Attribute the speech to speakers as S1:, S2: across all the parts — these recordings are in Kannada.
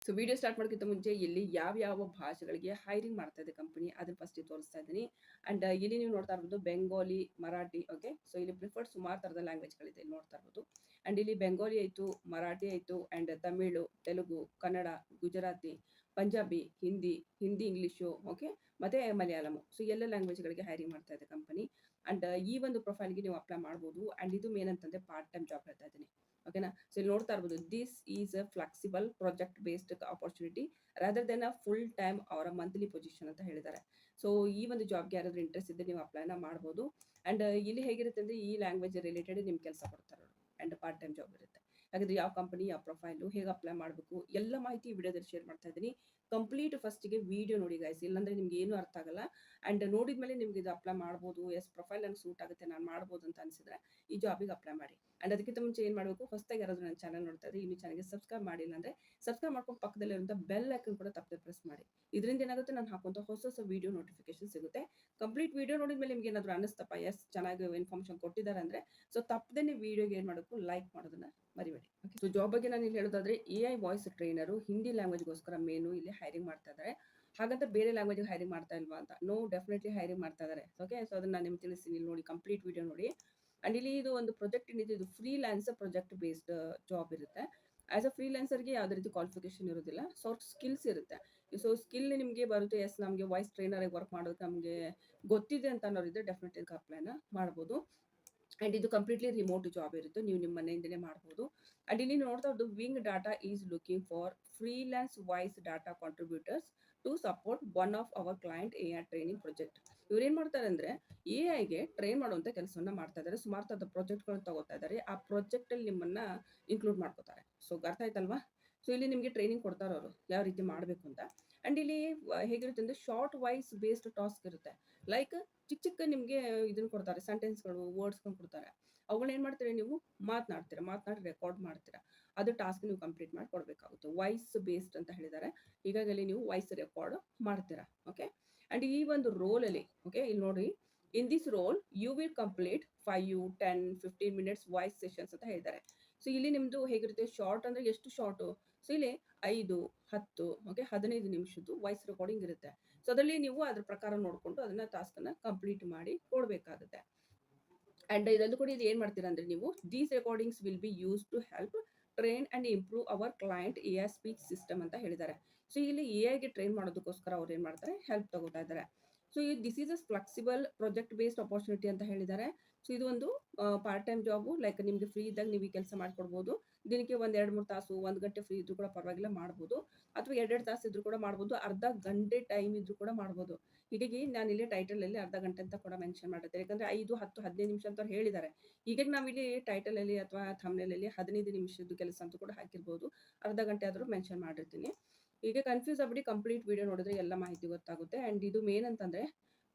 S1: ಸೊ ವಿಡಿಯೋ ಸ್ಟಾರ್ಟ್ ಮಾಡೋಕ್ಕಿಂತ ಮುಂಚೆ ಇಲ್ಲಿ ಯಾವ ಭಾಷೆಗಳಿಗೆ ಹೈರಿಂಗ್ ಮಾಡ್ತಾ ಇದೆ ಕಂಪನಿ ಅದನ್ನ ಫಸ್ಟ್ ತೋರಿಸ್ತಾ ಇದ್ದೀನಿ. ಅಂಡ್ ಇಲ್ಲಿ ನೀವು ನೋಡ್ತಾ ಇರ್ಬೋದು ಬೆಂಗಾಲಿ, ಮರಾಠಿ. ಓಕೆ, ಸೊ ಇಲ್ಲಿ ಪ್ರಿಫರ್ಡ್ ಸುಮಾರು ಥರದ ಲ್ಯಾಂಗ್ವೇಜ್ಗಳಿದೆ ಇಲ್ಲಿ ನೋಡ್ತಾ ಇರ್ಬೋದು. ಅಂಡ್ ಇಲ್ಲಿ ಬೆಂಗಾಲಿ ಆಯಿತು, ಮರಾಠಿ ಆಯಿತು, and Tamil, Telugu, Kannada, Gujarati, Punjabi, Hindi English, okay, ಮತ್ತೆ ಮಲಯಾಳಮು. ಸೊ ಎಲ್ಲ ಲ್ಯಾಂಗ್ವೇಜ್ಗಳಿಗೆ ಹೈರಿಂಗ್ ಮಾಡ್ತಾ ಇದೆ ಕಂಪನಿ. ಅಂಡ್ ಈ ಒಂದು ಪ್ರೊಫೈಲ್ಗೆ ನೀವು ಅಪ್ಲೈ ಮಾಡ್ಬೋದು. ಅಂಡ್ ಇದು ಮೇನ್ ಅಂತಂದ್ರೆ ಪಾರ್ಟ್ ಟೈಮ್ ಜಾಬ್ ಹೇಳ್ತಾ ಇದ್ದೀನಿ. ಓಕೆನಾ. ಸೊ ಇಲ್ಲಿ ನೋಡ್ತಾ ಇರ್ಬೋದು, this is a flexible project based opportunity rather then a full time ಅವರ ಮಂತ್ಲಿ ಪೊಸಿಷನ್ ಅಂತ ಹೇಳಿದ್ದಾರೆ. ಸೊ ಈ ಒಂದು ಜಾಬ್ಗೆ ಯಾರಾದ್ರೂ ಇಂಟ್ರೆಸ್ಟ್ ಇದ್ದರೆ ನೀವು ಅಪ್ಲೈನ ಮಾಡ್ಬೋದು. ಅಂಡ್ ಇಲ್ಲಿ ಹೇಗಿರುತ್ತೆ ಅಂದ್ರೆ ಈ ಲ್ಯಾಂಗ್ವೇಜ್ ರಿಲೇಟೆಡ್ ನಿಮ್ಗೆ ಕೆಲಸ ಕೊಡ್ತಾರೆ ಅಂಡ್ ಪಾರ್ಟ್ ಟೈಮ್ ಜಾಬ್ ಇರುತ್ತೆ. ಹಾಗಾದ್ರೆ ಯಾವ ಕಂಪನಿ, ಯಾವ ಪ್ರೊಫೈಲು, ಹೇಗೆ ಅಪ್ಲೈ ಮಾಡಬೇಕು, ಎಲ್ಲ ಮಾಹಿತಿ ವಿಡಿಯೋದಲ್ಲಿ ಶೇರ್ ಮಾಡ್ತಾ ಇದ್ದೀನಿ. ಕಂಪ್ಲೀಟ್ ಫಸ್ಟಿಗೆ ವಿಡಿಯೋ ನೋಡಿ ಗೈಸ್, ಇಲ್ಲಾಂದ್ರೆ ನಿಮ್ಗೆ ಏನು ಅರ್ಥ ಆಗಲ್ಲ. ಅಂಡ್ ನೋಡಿದ್ಮೇಲೆ ನಿಮ್ಗೆ ಇದು ಅಪ್ಲೈ ಮಾಡ್ಬೋದು, ಎಸ್ ಪ್ರೊಫೈಲ್ ನಂಗೆ ಸೂಟ್ ಆಗುತ್ತೆ, ನಾನು ಮಾಡ್ಬೋದು ಅಂತ ಅನ್ಸಿದ್ರೆ ಈ ಜಾಬಿಗೆ ಅಪ್ಲೈ ಮಾಡಿ. ಅಂಡ್ ಅದಕ್ಕಿಂತ ಮುಂಚೆ ಏನು ಮಾಡಬೇಕು, ಹೊಸದಾಗಿ ಯಾರಾದ್ರೂ ನನ್ನ ಚಾನಲ್ ನೋಡ್ತಾ ಇದ್ರೆ ಇನ್ನು ಚಾನಲ್ಗೆ ಸಬ್ಸ್ಕ್ರೈಬ್ ಮಾಡಿಲ್ಲ ಅಂದ್ರೆ ಸಬ್ಸ್ಕ್ರೈಬ್ ಮಾಡ್ಕೊಂಡು ಪಕ್ಕದಲ್ಲಿರುವಂಥ ಬೆಲ್ ಐಕನ್ ಕೂಡ ತಪ್ಪದೆ ಪ್ರೆಸ್ ಮಾಡಿ. ಇದರಿಂದ ಏನಾಗುತ್ತೆ, ನಾನು ಹಾಕುವಂಥ ಹೊಸ ವಿಡಿಯೋ ನೋಟಿಫಿಕೇಶನ್ ಸಿಗುತ್ತೆ. ಕಂಪ್ಲೀಟ್ ವಿಡಿಯೋ ನೋಡಿದ್ಮೇಲೆ ನಿಮ್ಗೆ ಏನಾದರೂ ಅನ್ನಿಸ್ತಪ್ಪ ಎಸ್ ಚೆನ್ನಾಗಿ ಇನ್ಫಾರ್ಮೇಷನ್ ಕೊಟ್ಟಿದ್ದಾರೆ ಅಂದ್ರೆ ಸೊ ತಪ್ಪದೇ ವಿಡಿಯೋಗೆ ಏನು ಮಾಡಬೇಕು, ಲೈಕ್ ಮಾಡೋದನ್ನ ಮರಿಬೇಡಿ. ಓಕೆ, ಸೊ ಜಾಬ್ ಬಗ್ಗೆ ನಾನು ಇಲ್ಲಿ ಹೇಳೋದಾದ್ರೆ AI ವಾಯ್ಸ್ ಟ್ರೈನರು ಹಿಂದಿ ಲ್ಯಾಂಗ್ವೇಜ್ಗೋಸ್ಕರ ಮೇನು ಇಲ್ಲಿ ಹೈರಿಂಗ್ ಮಾಡ್ತಾ ಇದ್ದಾರೆ. ಹಾಗಂತ ಬೇರೆ ಲ್ಯಾಂಗ್ವೇಜ್ ಹೈರಿಂಗ್ ಮಾಡ್ತಾ ಇಲ್ವಾ ಅಂತ, ನೋ, ಡೆಫಿನೆಟ್ಲಿ ಹೈರಿಂಗ್ ಮಾಡ್ತಾ ಇದ್ದಾರೆ. ಓಕೆ, ಸೊ ಅದನ್ನ ನಾನು ನಿಮ್ಗೆ ತಿಳಿಸ್ತೀನಿ, ಇಲ್ಲಿ ನೋಡಿ ಕಂಪ್ಲೀಟ್ ವಿಡಿಯೋ ನೋಡಿ. ಅಂಡ್ ಇಲ್ಲಿ ಇದು ಒಂದು ಪ್ರಾಜೆಕ್ಟ್ ಏನಿದೆ, ಇದು ಫ್ರೀಲ್ಯಾನ್ಸರ್ ಪ್ರಾಜೆಕ್ಟ್ ಬೇಸ್ಡ್ ಜಾಬ್ ಇರುತ್ತೆ. ಆಸ್ ಅ ಫ್ರೀಲ್ಯಾನ್ಸರ್ಗೆ ಯಾವುದೇ ರೀತಿ ಕ್ವಾಲಿಫಿಕೇಶನ್ ಇರೋದಿಲ್ಲ, ಸೊ ಸ್ಕಿಲ್ಸ್ ಇರುತ್ತೆ. ಸೊ ಸ್ಕಿಲ್ ನಿಮಗೆ ಬರುತ್ತೆ, ಎಸ್ ನಮಗೆ ವಾಯ್ಸ್ ಟ್ರೈನರ್ ಆಗಿ ವರ್ಕ್ ಮಾಡೋದು ನಮಗೆ ಗೊತ್ತಿದೆ ಅಂತ ಅನ್ನೋರಿದ್ರೆ ಡೆಫಿನೆಟ್ಲಿ ಅಪ್ಲೈನ ಮಾಡ್ಬೋದು. ಅಂಡ್ ಇದು ಕಂಪ್ಲೀಟ್ಲಿ ರಿಮೋಟ್ ಜಾಬ್ ಇರುತ್ತೆ, ನೀವು ನಿಮ್ಮ ಮನೆಯಿಂದಲೇ ಮಾಡ್ಬೋದು. ಅಂಡ್ ಇಲ್ಲಿ ನೋಡ್ತಾ ಇದ್ದು wing data is looking for freelance voice data contributors to support one of our client AI training project. ಇವ್ರು ಏನ್ ಮಾಡ್ತಾರೆ ಅಂದ್ರೆ AI ಟ್ರೈನ್ ಮಾಡುವಂತ ಕೆಲಸವನ್ನ ಮಾಡ್ತಾ ಇದ್ದಾರೆ. ಸುಮಾರು ಥರದ ಪ್ರಾಜೆಕ್ಟ್ಗಳನ್ನ ತಗೋತಾ ಇದ್ದಾರೆ. ಆ ಪ್ರಾಜೆಕ್ಟ್ ಅಲ್ಲಿ ನಿಮ್ಮನ್ನ ಇನ್ಕ್ಲೂಡ್ ಮಾಡ್ಕೋತಾರೆ. ಸೊ ಅರ್ಥ ಆಯ್ತಲ್ವಾ. ಸೊ ಇಲ್ಲಿ ನಿಮಗೆ ಟ್ರೈನಿಂಗ್ ಕೊಡ್ತಾರೆ ಅವರು ಯಾವ ರೀತಿ ಮಾಡಬೇಕು ಅಂತ. ಅಂಡ್ ಇಲ್ಲಿ ಹೇಗಿರುತ್ತೆ ಅಂದ್ರೆ ಶಾರ್ಟ್ ವಾಯ್ಸ್ ಬೇಸ್ಡ್ ಟಾಸ್ಕ್ ಇರುತ್ತೆ. ಲೈಕ್ ಚಿಕ್ಕ ನಿಮಗೆ ಇದನ್ನ ಕೊಡ್ತಾರೆ, ಸೆಂಟೆನ್ಸ್ಗಳು, ವರ್ಡ್ಸ್ಗಳು ಕೊಡ್ತಾರೆ. ಅವುಗಳನ್ನ ಏನು ಮಾಡ್ತೀರಾ, ನೀವು ಮಾತನಾಡಿ ರೆಕಾರ್ಡ್ ಮಾಡ್ತೀರಾ. ಅದು ಟಾಸ್ಕ್ ನೀವು ಕಂಪ್ಲೀಟ್ ಮಾಡಿ ಕೊಡಬೇಕಾಗುತ್ತೆ. ವಾಯ್ಸ್ ಬೇಸ್ಡ್ ಅಂತ ಹೇಳಿದ್ದಾರೆ. ಹೀಗಾಗಿ ಅಲ್ಲಿ ನೀವು ವಾಯ್ಸ್ ರೆಕಾರ್ಡ್ ಮಾಡ್ತೀರಾ. ಓಕೆ, ಅಂಡ್ ಈ ಒಂದು ರೋಲಲ್ಲಿ, ಓಕೆ, ಇಲ್ಲಿ ನೋಡಿ, in this role you will complete 5, 10, 15 minutes voice sessions ಅಂತ ಹೇಳಿದ್ದಾರೆ. ಸೊ ಇಲ್ಲಿ ನಿಮ್ದು ಹೇಗಿರುತ್ತೆ, ಶಾರ್ಟ್ ಅಂದ್ರೆ ಎಷ್ಟು ಶಾರ್ಟು, ಸೊ ಇಲ್ಲಿ 5, 10, ಓಕೆ, 15 ನಿಮಿಷದ್ದು ವಾಯ್ಸ್ ರೆಕಾರ್ಡಿಂಗ್ ಇರುತ್ತೆ. ಸೊ ಅದರಲ್ಲಿ ನೀವು ಅದ್ರ ಪ್ರಕಾರ ನೋಡಿಕೊಂಡು ಅದನ್ನ ಟಾಸ್ಕ್ ಅನ್ನ ಕಂಪ್ಲೀಟ್ ಮಾಡಿ ಕೊಡಬೇಕಾಗುತ್ತೆ. ಅಂಡ್ ಇದನ್ನು ಕೂಡ ಇದು ಏನ್ ಮಾಡ್ತೀರಾ ಅಂದ್ರೆ ನೀವು these recordings will be use to help train and improve our client AI speech system ಅಂತ ಹೇಳಿದ್ದಾರೆ. ಸೊ ಇಲ್ಲಿ AI ಟ್ರೈನ್ ಮಾಡೋದಕ್ಕೋಸ್ಕರ ಅವ್ರು ಏನ್ ಮಾಡ್ತಾರೆ, ಹೆಲ್ಪ್ ತಗೋತಾ ಇದ್ದಾರೆ. So this is a flexible project based opportunity ಅಂತ ಹೇಳಿದ್ದಾರೆ. ಸೊ ಇದು ಒಂದು ಪಾರ್ಟ್ ಟೈಮ್ ಜಾಬು, ಲೈಕ್ ನಿಮ್ಗೆ ಫ್ರೀ ಇದ್ದಾಗ ನೀವು ಈ ಕೆಲಸ ಮಾಡ್ಕೊಡ್ಬೋದು. ದಿನಕ್ಕೆ 1-2-3 ತಾಸು, 1 ಗಂಟೆ ಫ್ರೀ ಇದ್ರೂ ಕೂಡ ಪರವಾಗಿಲ್ಲ ಮಾಡ್ಬೋದು. ಅಥವಾ 2-2 ತಾಸು ಇದ್ರೂ ಕೂಡ ಮಾಡ್ಬೋದು, ಅರ್ಧ ಗಂಟೆ ಟೈಮ್ ಇದ್ರೂ ಕೂಡ ಮಾಡ್ಬೋದು. ಹೀಗಾಗಿ ನಾನು ಇಲ್ಲಿ ಟೈಟಲ್ ಅಲ್ಲಿ ಅರ್ಧ ಗಂಟೆ ಅಂತ ಕೂಡ ಮೆನ್ಷನ್ ಮಾಡಿರ್ತಾರೆ. ಯಾಕಂದ್ರೆ 5, 10, 15 ನಿಮಿಷ ಅಂತ ಹೇಳಿದ್ದಾರೆ. ಹೀಗಾಗಿ ನಾವಿಲ್ಲಿ ಟೈಟಲ್ ಅಲ್ಲಿ ಅಥವಾ ಥಂಬ್ನೇಲ್ ಅಲ್ಲಿ 15 ನಿಮಿಷದ್ದು ಕೆಲಸ ಅಂತ ಕೂಡ ಹಾಕಿರ್ಬೋದು. ಅರ್ಧ ಗಂಟೆ ಆದ್ರೂ ಮೆನ್ಷನ್ ಮಾಡಿರ್ತೀನಿ. ಈಗ ಕನ್ಫ್ಯೂಸ್ ಆಗ್ಬಿಟ್ಟು ಕಂಪ್ಲೀಟ್ ವಿಡಿಯೋ ನೋಡಿದ್ರೆ ಎಲ್ಲ ಮಾಹಿತಿ ಗೊತ್ತಾಗುತ್ತೆ. ಅಂಡ್ ಇದು ಮೇನ್ ಅಂತಂದ್ರೆ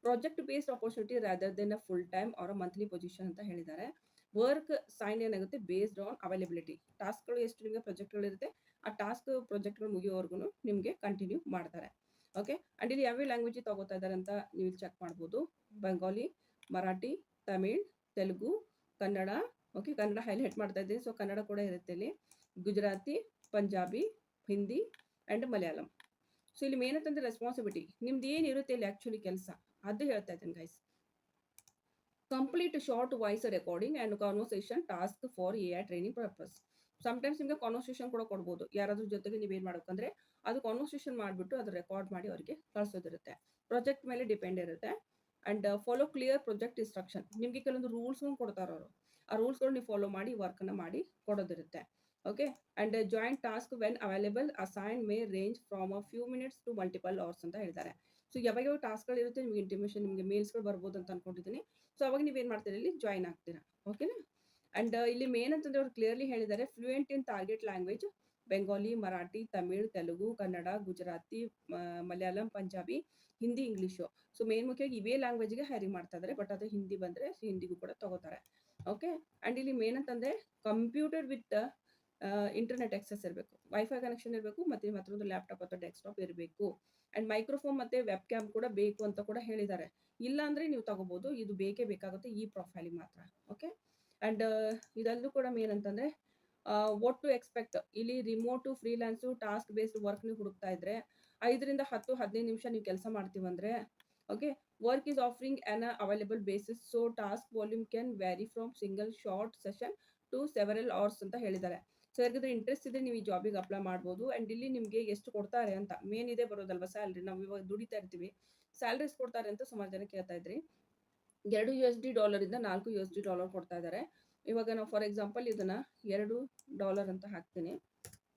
S1: project based opportunity rather then ಅ ಫುಲ್ ಟೈಮ್ ಅವರ ಮಂತ್ಲಿ ಪೊಸಿಷನ್ ಅಂತ ಹೇಳಿದ್ದಾರೆ. ವರ್ಕ್ ಸೈನ್ ಏನಾಗುತ್ತೆ ಬೇಸ್ಡ್ ಆನ್ ಅವೈಲಬಿಲಿಟಿ. ಟಾಸ್ಕ್ಗಳು ಎಷ್ಟು ನಿಮಗೆ ಪ್ರಾಜೆಕ್ಟ್ಗಳು ಇರುತ್ತೆ, ಆ ಟಾಸ್ಕ್ ಪ್ರಾಜೆಕ್ಟ್ಗಳು ಮುಗಿಯೋವರೆಗೂ ನಿಮಗೆ ಕಂಟಿನ್ಯೂ ಮಾಡ್ತಾರೆ. ಓಕೆ, ಅಂಡ್ ಇಲ್ಲಿ ಯಾವ ಲ್ಯಾಂಗ್ವೇಜ್ ತಗೋತಾ ಇದ್ದಾರೆ ಅಂತ ನೀವು ಚೆಕ್ ಮಾಡ್ಬೋದು. ಬೆಂಗಾಲಿ, ಮರಾಠಿ, ತಮಿಳ್, ತೆಲುಗು, ಕನ್ನಡ. ಓಕೆ, ಕನ್ನಡ ಹೈಲೈಟ್ ಮಾಡ್ತಾ ಇದ್ದೀನಿ, ಸೊ ಕನ್ನಡ ಕೂಡ ಇರುತ್ತೆ ಇಲ್ಲಿ. ಗುಜರಾತಿ, ಪಂಜಾಬಿ, ಹಿಂದಿ ಅಂಡ್ ಮಲಯಾಳಂ. ಸೊ ಇಲ್ಲಿ ಮೇನ್ ಅಂತಂದ್ರೆ ರೆಸ್ಪಾನ್ಸಿಬಿಲಿಟಿ ನಿಮ್ದು ಏನಿರುತ್ತೆ ಇಲ್ಲಿ ಆಕ್ಚುಲಿ ಕೆಲಸ ಅದು ಹೇಳ್ತಾ ಇದ್ದೀನಿ guys. Complete short voice recording and conversation task for AI training purpose. Sometimes ನಿಮಗೆ ಕಾನ್ವರ್ಸೇಷನ್ ಕೂಡ ಕೊಡ್ಬೋದು. ಯಾರಾದ್ರೂ ಜೊತೆಗೆ ನೀವೇನು ಮಾಡ್ಬೇಕಂದ್ರೆ ಅದು ಕಾನ್ವರ್ಸೇಷನ್ ಮಾಡಿಬಿಟ್ಟು ಅದು ರೆಕಾರ್ಡ್ ಮಾಡಿ ಅವರಿಗೆ ಕಳಿಸೋದಿರುತ್ತೆ. ಪ್ರಾಜೆಕ್ಟ್ ಮೇಲೆ ಡಿಪೆಂಡ್ ಇರುತ್ತೆ. And follow clear project instruction. ನಿಮಗೆ ಕೆಲವೊಂದು ರೂಲ್ಸ್ ಕೊಡ್ತಾರೆ ಅವರು. ಆ ರೂಲ್ಸ್ಗಳು ನೀವು ಫಾಲೋ ಮಾಡಿ ವರ್ಕ್ನ ಮಾಡಿ ಕೊಡೋದಿರುತ್ತೆ. Okay, and joint task when available assign may range from a few minutes to multiple hours ಅಂತ ಹೇಳ್ತಾರೆ. ಸೊ ಯಾವಾಗ ಟಾಸ್ಕ್ಗಳು ಇರುತ್ತೆ ನಿಮಗೆ ಇಂಟಿಮೇಷನ್, ನಿಮಗೆ ಮೇಲ್ಸ್ಗಳು ಬರ್ಬೋದು ಅಂತ ಅನ್ಕೊಂಡಿದ್ದೀನಿ. ಸೊ ಅವಾಗ ನೀವೇನು ಮಾಡ್ತೀರಾ, ಇಲ್ಲಿ ಜಾಯಿನ್ ಆಗ್ತೀರಾ. ಓಕೆನಾ. ಅಂಡ್ ಇಲ್ಲಿ ಮೇನ್ ಅಂತಂದ್ರೆ ಅವ್ರು ಕ್ಲಿಯರ್ಲಿ ಹೇಳಿದ್ದಾರೆ, fluent in target language Bengali, Marathi, Tamil, Telugu, Kannada, Gujarati, Malayalam, Punjabi, Hindi, English. So main ಮುಖ್ಯವಾಗಿ ಇವೇ ಲ್ಯಾಂಗ್ವೇಜ್ಗೆ ಹೈರಿಂಗ್ ಮಾಡ್ತಾ ಇದ್ದಾರೆ. ಬಟ್ ಅದು ಹಿಂದಿ ಬಂದರೆ ಹಿಂದಿಗೂ ಕೂಡ ತಗೋತಾರೆ. ಓಕೆ, ಅಂಡ್ ಇಲ್ಲಿ ಮೇನ್ ಅಂತಂದ್ರೆ ಕಂಪ್ಯೂಟರ್ ವಿತ್ ಇಂಟರ್ನೆಟ್ ಆಕ್ಸೆಸ್ ಇರಬೇಕು, ವೈಫೈ ಕನೆಕ್ಷನ್ ಇರಬೇಕು, ಮತ್ತೆ ಮತ್ತೊಂದು ಲ್ಯಾಪ್ಟಾಪ್ ಅಥವಾ ಡೆಸ್ಕ್ಟಾಪ್ ಇರಬೇಕು. ಅಂಡ್ ಮೈಕ್ರೋಫೋನ್ ಮತ್ತೆ ವೆಬ್ ಕ್ಯಾಮ್ ಕೂಡ ಬೇಕು ಅಂತ ಕೂಡ ಹೇಳಿದ್ದಾರೆ. ಇಲ್ಲ ಅಂದ್ರೆ ನೀವು ತಗೋಬಹುದು, ಇದು ಬೇಕೇ ಬೇಕಾಗುತ್ತೆ ಈ ಪ್ರೊಫೈಲಿಗೆ ಮಾತ್ರ. ಓಕೆ, ಅಂಡ್ ಇದಲ್ಲೂ ಕೂಡ ಮೇನ್ ಅಂತಂದ್ರೆ ವಾಟ್ ಟು ಎಕ್ಸ್ಪೆಕ್ಟ್. ಇಲ್ಲಿ remote, freelance, task based work ನೀವು ಹುಡುಕ್ತಾ ಇದ್ರೆ 5ರಿಂದ 10-15 ನಿಮಿಷ ನೀವು ಕೆಲಸ ಮಾಡ್ತೀವಂದ್ರೆ okay, work is offering on available basis, so task volume can vary from single short session to several hours ಅಂತ ಹೇಳಿದ್ದಾರೆ. ಸೊ ಯಾರಿಗಾದ್ರೂ ಇಂಟ್ರೆಸ್ಟ್ ಇದ್ರೆ ನೀವು ಈ ಜಾಬಿಗೆ ಅಪ್ಲೈ ಮಾಡ್ಬೋದು. ಆ್ಯಂಡ್ ಇಲ್ಲಿ ನಿಮಗೆ ಎಷ್ಟು ಕೊಡ್ತಾರೆ ಅಂತ ಮೇನ್ ಇದೇ ಬರೋದಲ್ವಾ ಸ್ಯಾಲ್ರಿ. ನಾವು ಇವಾಗ ದುಡಿತಾ ಇರ್ತೀವಿ, ಸ್ಯಾಲ್ರೀಸ್ ಕೊಡ್ತಾರೆ ಅಂತ ಸುಮಾರು ಜನ ಕೇಳ್ತಾ ಇದ್ರಿ. $2 ಇಂದ $4 ಕೊಡ್ತಾ ಇದ್ದಾರೆ. ಇವಾಗ ನಾವು ಫಾರ್ ಎಕ್ಸಾಂಪಲ್ ಇದನ್ನ $2 ಅಂತ ಹಾಕ್ತೀನಿ,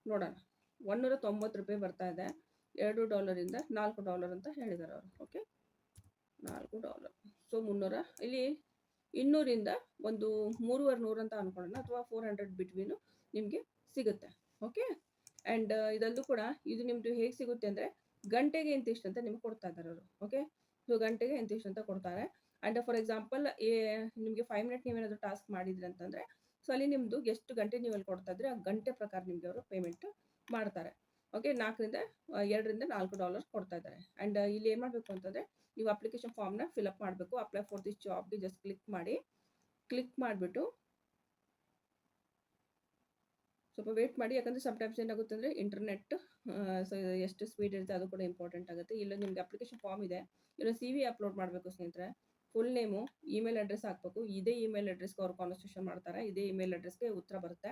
S1: ನೋಡೋಣ. $190 ಬರ್ತಾ ಇದೆ. $2 ಇಂದ $4 ಅಂತ ಹೇಳಿದ್ದಾರೆ ಅವರು. ಓಕೆ, $4. ಸೊ 300, ಇಲ್ಲಿ 200ರಿಂದ ಒಂದು 3,500 ಅಂತ ಅನ್ಕೊಳ್ಳೋಣ, ಅಥವಾ 400 ಬಿಟ್ವೀನು ನಿಮಗೆ ಸಿಗುತ್ತೆ. ಓಕೆ, ಆ್ಯಂಡ್ ಇದಲ್ಲೂ ಕೂಡ ಇದು ನಿಮ್ಮದು ಹೇಗೆ ಸಿಗುತ್ತೆ ಅಂದರೆ ಗಂಟೆಗೆ ಇಂತಿಷ್ಟು ಅಂತ ನಿಮ್ಗೆ ಕೊಡ್ತಾ ಇದ್ದಾರೆ ಅವರು. ಓಕೆ, ಸೊ ಗಂಟೆಗೆ ಇಂತಿಷ್ಟು ಅಂತ ಕೊಡ್ತಾರೆ. ಆ್ಯಂಡ್ ಫಾರ್ ಎಕ್ಸಾಂಪಲ್ ನಿಮಗೆ 5 ಮಿನಿಟ್ ನೀವೇನಾದರೂ ಟಾಸ್ಕ್ ಮಾಡಿದ್ರಿ ಅಂತಂದರೆ, ಸೊ ಅಲ್ಲಿ ನಿಮ್ಮದು ಎಷ್ಟು ಗಂಟೆ ನೀವು ಅಲ್ಲಿ ಕೊಡ್ತಾ ಇದ್ರೆ ಆ ಗಂಟೆ ಪ್ರಕಾರ ನಿಮಗೆ ಅವರು ಪೇಮೆಂಟ್ ಮಾಡ್ತಾರೆ. ಓಕೆ, $2ರಿಂದ $4 ಕೊಡ್ತಾ ಇದ್ದಾರೆ. ಆ್ಯಂಡ್ ಇಲ್ಲಿ ಏನು ಮಾಡಬೇಕು ಅಂತಂದರೆ, ನೀವು ಅಪ್ಲಿಕೇಶನ್ ಫಾರ್ಮ್ನ ಫಿಲಪ್ ಮಾಡಬೇಕು. ಅಪ್ಲೈ ಫಾರ್ ದಿಸ್ ಜಾಬ್ಗೆ ಜಸ್ಟ್ ಕ್ಲಿಕ್ ಮಾಡಿಬಿಟ್ಟು ಸ್ವಲ್ಪ ವೇಟ್ ಮಾಡಿ. ಯಾಕಂದರೆ ಸಮ್ಟೈಮ್ಸ್ ಏನಾಗುತ್ತೆ ಅಂದರೆ ಇಂಟರ್ನೆಟ್ ಸೊ ಎಷ್ಟು ಸ್ಪೀಡ್ ಇರುತ್ತೆ ಅದು ಕೂಡ ಇಂಪಾರ್ಟೆಂಟ್ ಆಗುತ್ತೆ. ಇಲ್ಲ ನಿಮಗೆ ಅಪ್ಲಿಕೇಶನ್ ಫಾರ್ಮ್ ಇದೆ, ಇಲ್ಲ CV ಅಪ್ಲೋಡ್ ಮಾಡಬೇಕು ಸ್ನೇಹಿತರೆ. ಫುಲ್ ನೇಮು, ಇಮೇಲ್ ಅಡ್ರೆಸ್ ಹಾಕಬೇಕು. ಇದೇ ಇಮೇಲ್ ಅಡ್ರೆಸ್ಗೆ ಅವ್ರು ಕಾನ್ವರ್ಸೇಷನ್ ಮಾಡ್ತಾರೆ, ಇದೇ ಇಮೇಲ್ ಅಡ್ರೆಸ್ಗೆ ಉತ್ತರ ಬರುತ್ತೆ.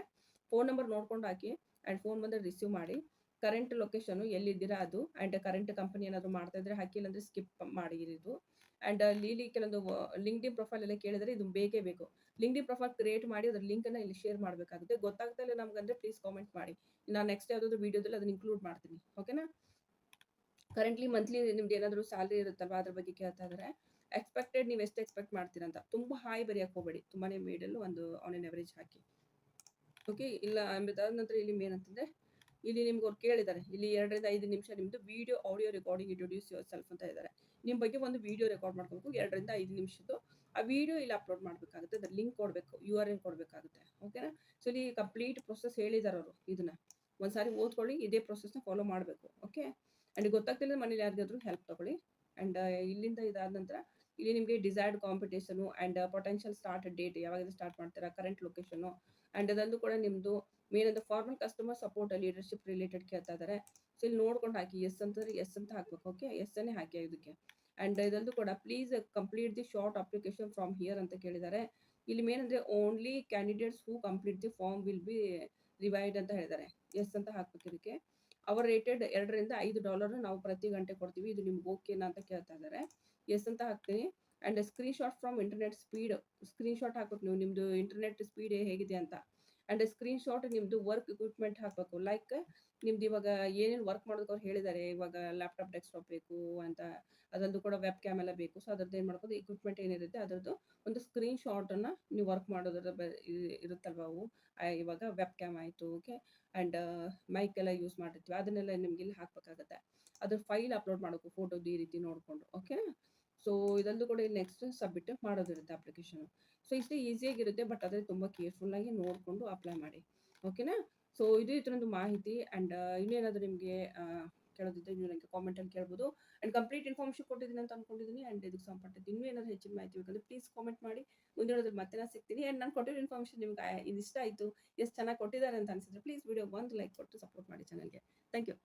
S1: ಫೋನ್ ನಂಬರ್ ನೋಡ್ಕೊಂಡು ಹಾಕಿ, ಆ್ಯಂಡ್ ಫೋನ್ ಬಂದರೆ ರಿಸೀವ್ ಮಾಡಿ. ಕರೆಂಟ್ ಲೊಕೇಶನು ಎಲ್ಲಿದ್ದೀರಾ ಅದು, ಆ್ಯಂಡ್ ಕರೆಂಟ್ ಕಂಪನಿ ಏನಾದರೂ ಮಾಡ್ತಾ ಇದ್ರೆ ಹಾಕಿಲ್ಲ ಅಂದರೆ ಸ್ಕಿಪ್ ಮಾಡಿ ಇದು. ಆ್ಯಂಡ್ ಇಲ್ಲಿ ಕೆಲವೊಂದು ಲಿಂಕ್ಡ್ಇನ್ ಪ್ರೊಫೈಲ್ ಎಲ್ಲ ಕೇಳಿದರೆ ಇದು ಬೇಕೇ ಬೇಕು. ಲಿಂಕ್ಡ್ಇನ್ ಪ್ರೊಫೈಲ್ ಕ್ರಿಯೇಟ್ ಮಾಡಿ ಅದರ ಲಿಂಕನ್ನು ಇಲ್ಲಿ ಶೇರ್ ಮಾಡಬೇಕಾಗುತ್ತೆ. ಗೊತ್ತಾಗ್ತಾ ಇಲ್ಲ ನಮಗಂದರೆ ಪ್ಲೀಸ್ ಕಾಮೆಂಟ್ ಮಾಡಿ, ನಾನು ನೆಕ್ಸ್ಟ್ ಯಾವುದಾದ್ರು ವೀಡಿಯೋದಲ್ಲಿ ಅದನ್ನು ಇನ್ಕ್ಲೂಡ್ ಮಾಡ್ತೀನಿ. ಓಕೆನಾ. ಕರೆಂಟ್ಲಿ ಮಂತ್ಲಿ ನಿಮ್ದು ಏನಾದರೂ ಸ್ಯಾಲ್ರಿ ಇರುತ್ತಲ್ವ ಅದ್ರ ಬಗ್ಗೆ ಕೇಳ್ತಾ ಇದ್ದಾರೆ. ಎಕ್ಸ್ಪೆಕ್ಟೆಡ್ ನೀವು ಎಷ್ಟು ಎಕ್ಸ್ಪೆಕ್ಟ್ ಮಾಡ್ತೀರಂತ ತುಂಬ ಹಾಯ್ ಬರೆಯೋಕ್ಕೆ ಹೋಗಬೇಡಿ, ತುಂಬಾ ಮೀಡಲ್ಲು ಒಂದು on N average hockey. Okay, ಇಲ್ಲ ಅದಾದ ನಂತರ ಇಲ್ಲಿ ಏನಂತಂದರೆ, ಇಲ್ಲಿ ನಿಮ್ಗೆ ಅವ್ರು ಕೇಳಿದ್ದಾರೆ, ಇಲ್ಲಿ 2ರಿಂದ 5 ನಿಮಿಷ ನಿಮ್ಮದು video audio recording introduce your self ಅಂತ ಇದ್ದಾರೆ. ನಿಮ್ಮ ಬಗ್ಗೆ ಒಂದು ವಿಡಿಯೋ ರೆಕಾರ್ಡ್ ಮಾಡ್ಕೋಬೇಕು, 2ರಿಂದ 5 ನಿಮಿಷದ್ದು. ಆ ವಿಡಿಯೋ ಇಲ್ಲಿ ಅಪ್ಲೋಡ್ ಮಾಡಬೇಕಾಗುತ್ತೆ, ಅದ್ರ ಲಿಂಕ್ ಕೊಡಬೇಕು, URL ಕೊಡಬೇಕಾಗುತ್ತೆ. ಓಕೆನಾ. ಸೊ ಇಲ್ಲಿ ಕಂಪ್ಲೀಟ್ ಪ್ರೊಸೆಸ್ ಹೇಳಿದ್ದಾರೆ ಅವರು. ಇದನ್ನು ಒಂದ್ಸಾರಿ ಓದ್ಕೊಳ್ಳಿ, ಇದೇ ಪ್ರೊಸೆಸ್ನ ಫಾಲೋ ಮಾಡಬೇಕು. ಓಕೆ, ಆ್ಯಂಡ್ ಗೊತ್ತಾಗ್ತಿಲ್ಲ ಮನೇಲಿ ಯಾರಿಗಾದ್ರೂ ಹೆಲ್ಪ್ ತೊಗೊಳ್ಳಿ. ಆ್ಯಂಡ್ ಇಲ್ಲಿಂದ ಇದಾದ ನಂತರ ಇಲ್ಲಿ ನಿಮಗೆ desired competition and potential start date, ಯಾವಾಗ ಸ್ಟಾರ್ಟ್ ಮಾಡ್ತೀರಾ, ಕರೆಂಟ್ ಲೊಕೇಶನು, ಆ್ಯಂಡ್ ಅದಲ್ಲೂ ಕೂಡ ನಿಮ್ಮದು ಮೇನ್ ಅಂದರೆ formal customer support leadership related ಕೇಳ್ತಾ ಇದ್ದಾರೆ. ಸೊ ಇಲ್ಲಿ ನೋಡ್ಕೊಂಡು ಹಾಕಿ, ಎಸ್ ಅಂತಂದರೆ ಎಸ್ ಅಂತ ಹಾಕಬೇಕು. ಓಕೆ, ಎಸ್ ಅನ್ನೇ ಹಾಕಿ ಇದಕ್ಕೆ. ಆ್ಯಂಡ್ ಇದಲ್ಲೂ ಕೂಡ please complete the short application from here ಅಂತ ಕೇಳಿದ್ದಾರೆ. ಇಲ್ಲಿ ಮೇನ್ ಅಂದರೆ only candidates who complete the form will be reviewed ಅಂತ ಹೇಳಿದ್ದಾರೆ. ಎಸ್ ಅಂತ ಹಾಕ್ಬೇಕು ಇದಕ್ಕೆ. ಅವರ್ ರೇಟೆಡ್ $2ರಿಂದ $5 ನಾವು ಪ್ರತಿ ಗಂಟೆ ಕೊಡ್ತೀವಿ, ಇದು ನಿಮ್ಗೆ ಓಕೆನಾ ಅಂತ ಕೇಳ್ತಾ ಇದ್ದಾರೆ. ಎಸ್ ಅಂತ ಹಾಕ್ತೀನಿ. And screenshot from internet speed, screenshot ಹಾಕ್ಬೇಕು ನೀವು, ನಿಮ್ಮದು ಇಂಟರ್ನೆಟ್ ಸ್ಪೀಡ್ ಹೇಗಿದೆ ಅಂತ. ಆ್ಯಂಡ್ ಸ್ಕ್ರೀನ್ಶಾಟ್ ನಿಮ್ಮದು ವರ್ಕ್ ಇಕ್ವಿಪ್ಮೆಂಟ್ ಹಾಕಬೇಕು. ಲೈಕ್ ನಿಮ್ದು ಇವಾಗ ಏನೇನು ವರ್ಕ್ ಮಾಡೋದಕ್ಕೆ ಅವ್ರು ಹೇಳಿದ್ದಾರೆ, ಇವಾಗ ಲ್ಯಾಪ್ಟಾಪ್ ಡೆಸ್ಕ್ಟಾಪ್ ಬೇಕು ಅಂತ, ಅದರದ್ದು ಕೂಡ ವೆಬ್ ಕ್ಯಾಮ್ ಎಲ್ಲ ಬೇಕು. ಸೊ ಅದ್ರದ್ದು ಏನು ಮಾಡ್ಬೋದು, ಇಕ್ವಿಪ್ಮೆಂಟ್ ಏನಿರುತ್ತೆ ಅದರದ್ದು ಒಂದು ಸ್ಕ್ರೀನ್ಶಾಟನ್ನು ನೀವು ವರ್ಕ್ ಮಾಡೋದ್ರ ಇರುತ್ತಲ್ವ ಅವು, ಇವಾಗ ವೆಬ್ ಕ್ಯಾಮ್ ಆಯಿತು. ಓಕೆ, ಆ್ಯಂಡ್ ಮೈಕ್ ಎಲ್ಲ ಯೂಸ್ ಮಾಡಿರ್ತೀವಿ, ಅದನ್ನೆಲ್ಲ ನಿಮ್ಗೆ ಇಲ್ಲಿ ಹಾಕಬೇಕಾಗತ್ತೆ. ಅದ್ರ ಫೈಲ್ ಅಪ್ಲೋಡ್ ಮಾಡಬೇಕು ಫೋಟೋದು ಈ ರೀತಿ ನೋಡಿಕೊಂಡು. ಓಕೆನಾ. ಸೊ ಇದಲ್ಲೂ ಕೂಡ ಇಲ್ಲಿ ನೆಕ್ಸ್ಟ್ ಸಬ್ಮಿಟ್ ಮಾಡೋದಿರುತ್ತೆ ಅಪ್ಲಿಕೇಶನ್. ಸೊ ಇಷ್ಟು ಈಸಿಯಾಗಿರುತ್ತೆ, ಬಟ್ ಆದರೆ ತುಂಬ ಕೇರ್ಫುಲ್ಲಾಗಿ ನೋಡಿಕೊಂಡು ಅಪ್ಲೈ ಮಾಡಿ. ಓಕೆನಾ. ಸೊ ಇದು ಇದರೊಂದು ಮಾಹಿತಿ. ಆ್ಯಂಡ್ ಇನ್ನೇನಾದರೂ ನಿಮಗೆ ಕೇಳೋದಿದ್ದರೆ ನೀವು ನನಗೆ ಕಾಮೆಂಟಲ್ಲಿ ಕೇಳ್ಬೋದು. ಆ್ಯಂಡ್ ಕಂಪ್ಲೀಟ್ ಇನ್ಫಾರ್ಮೇಷನ್ ಕೊಟ್ಟಿದ್ದೀನಿ ಅಂತ ಅಂದ್ಕೊಂಡಿದ್ದೀನಿ. ಆ್ಯಂಡ್ ಇದಕ್ಕೆ ಸಂಬಂಧಪಟ್ಟದ್ದು ಇನ್ನೂ ಏನಾದರೂ ಹೆಚ್ಚಿನ ಮಾಹಿತಿ ಬೇಕಂದರೆ ಪ್ಲೀಸ್ ಕಾಮೆಂಟ್ ಮಾಡಿ, ಮುಂದಿನೋದ್ರಲ್ಲಿ ಮತ್ತೆ ನಾನು ಸಿಗ್ತೀನಿ. ಆ್ಯಂಡ್ ನಾನು ಕೊಟ್ಟಿರೋ ಇನ್ಫಾರ್ಮೇಷನ್ ನಿಮ್ಗೆ ಇದು ಇಷ್ಟ ಆಯಿತು, ಎಷ್ಟು ಚೆನ್ನಾಗಿ ಕೊಟ್ಟಿದ್ದಾರೆ ಅಂತ ಅನಿಸಿದ್ರೆ ಪ್ಲೀಸ್ ವಿಡಿಯೋ ಒಂದು ಲೈಕ್ ಕೊಟ್ಟು ಸಪೋರ್ಟ್ ಮಾಡಿ ಚಾನಲ್ಗೆ. Thank you.